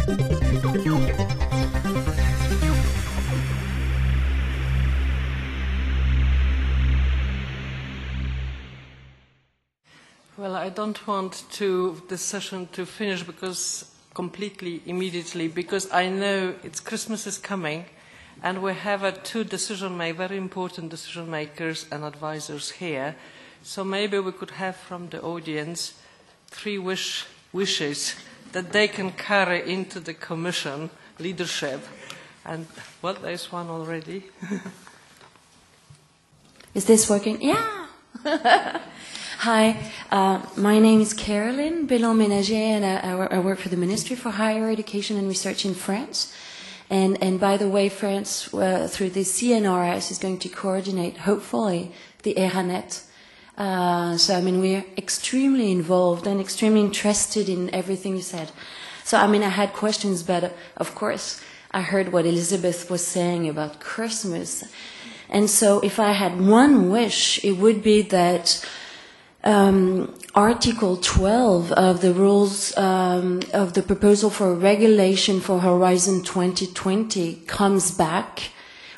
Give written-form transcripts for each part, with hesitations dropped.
Well, I don't want this session to finish completely immediately, because I know Christmas is coming, and we have two very important decision makers and advisors here. So maybe we could have from the audience 3 wishes that they can carry into the Commission leadership. And well, there's one already. Is this working? Yeah. Hi, my name is Caroline Bellon-Ménager, and I work for the Ministry for Higher Education and Research in France. And by the way, France, through the CNRS, is going to coordinate, hopefully, the ERANET. So, I mean, we're extremely involved and extremely interested in everything you said. So, I mean, I had questions, but of course, I heard what Elizabeth was saying about Christmas. And so, if I had one wish, it would be that Article 12 of the rules of the proposal for a regulation for Horizon 2020 comes back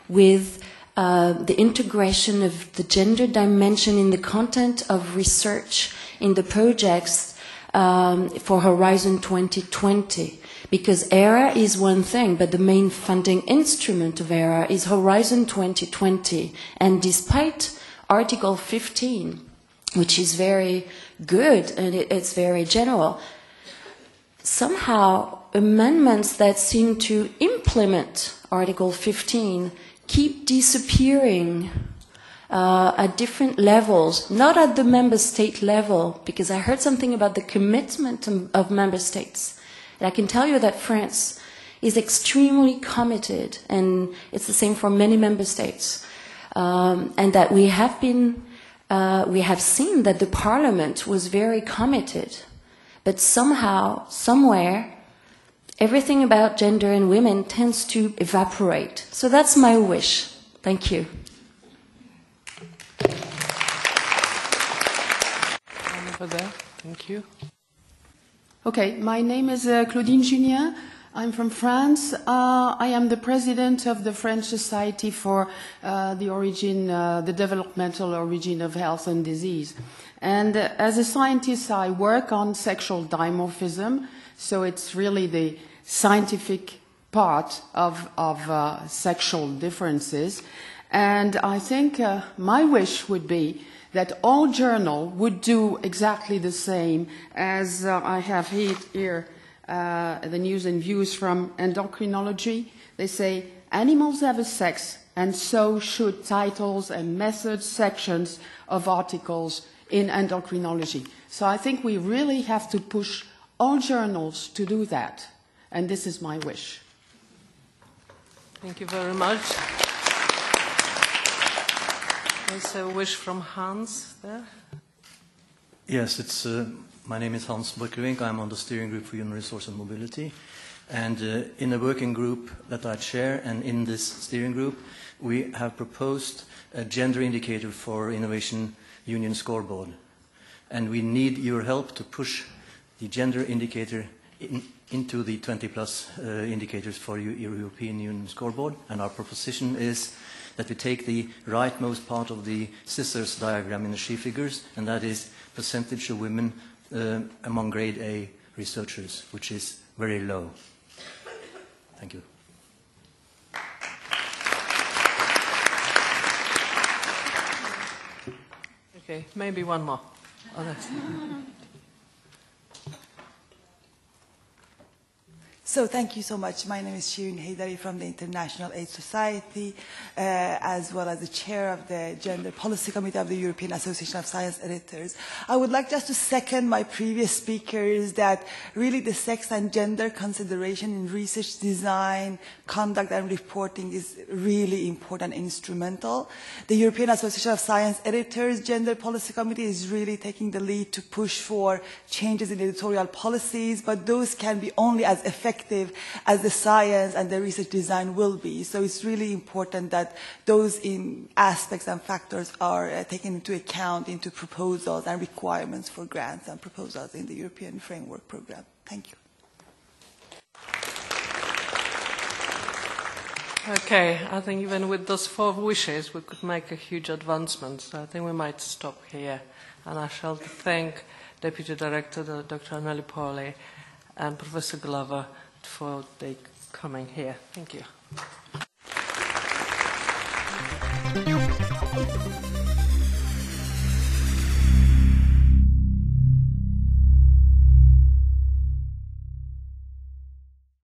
with the integration of the gender dimension in the content of research in the projects for Horizon 2020. Because ERA is one thing, but the main funding instrument of ERA is Horizon 2020. And despite Article 15, which is very good and it's very general, somehow amendments that seem to implement Article 15 keep disappearing at different levels, not at the member state level, because I heard something about the commitment of member states. And I can tell you that France is extremely committed, and it's the same for many member states, and that we have seen that the Parliament was very committed, but somehow, somewhere, everything about gender and women tends to evaporate. So that's my wish. Thank you. Over there. Thank you. Okay, my name is Claudine Julien. I'm from France. I am the president of the French Society for the Developmental Origin of Health and Disease. And as a scientist, I work on sexual dimorphism, so it's really the scientific part of sexual differences. And I think my wish would be that all journals would do exactly the same as I have here. The news and views from endocrinology. They say animals have a sex, and so should titles and method sections of articles in endocrinology. So I think we really have to push all journals to do that, and this is my wish. Thank you very much. There's a wish from Hans there. Yes, it's my name is Hans Borchgrevink. I'm on the steering group for human resource and mobility. And in a working group that I chair, and in this steering group, we have proposed a gender indicator for Innovation Union scoreboard. And we need your help to push the gender indicator into the 20+ indicators for European Union scoreboard. And our proposition is that we take the rightmost part of the scissors diagram in the she figures, and that is percentage of women among grade A researchers, which is very low. Thank you. Okay, maybe one more. Oh, So thank you so much. My name is Shirin Haydari from the International AIDS Society, as well as the chair of the Gender Policy Committee of the European Association of Science Editors. I would like just to second my previous speakers that really the sex and gender consideration in research design, conduct and reporting is really important and instrumental. The European Association of Science Editors Gender Policy Committee is really taking the lead to push for changes in editorial policies, but those can be only as effective as the science and the research design will be. So it's really important that those aspects and factors are taken into account into proposals and requirements for grants and proposals in the European Framework Programme. Thank you. Okay, I think even with those 4 wishes, we could make a huge advancement. So I think we might stop here. And I shall thank Deputy Director Dr. Anneli Pauli and Professor Glover for their coming here. Thank you.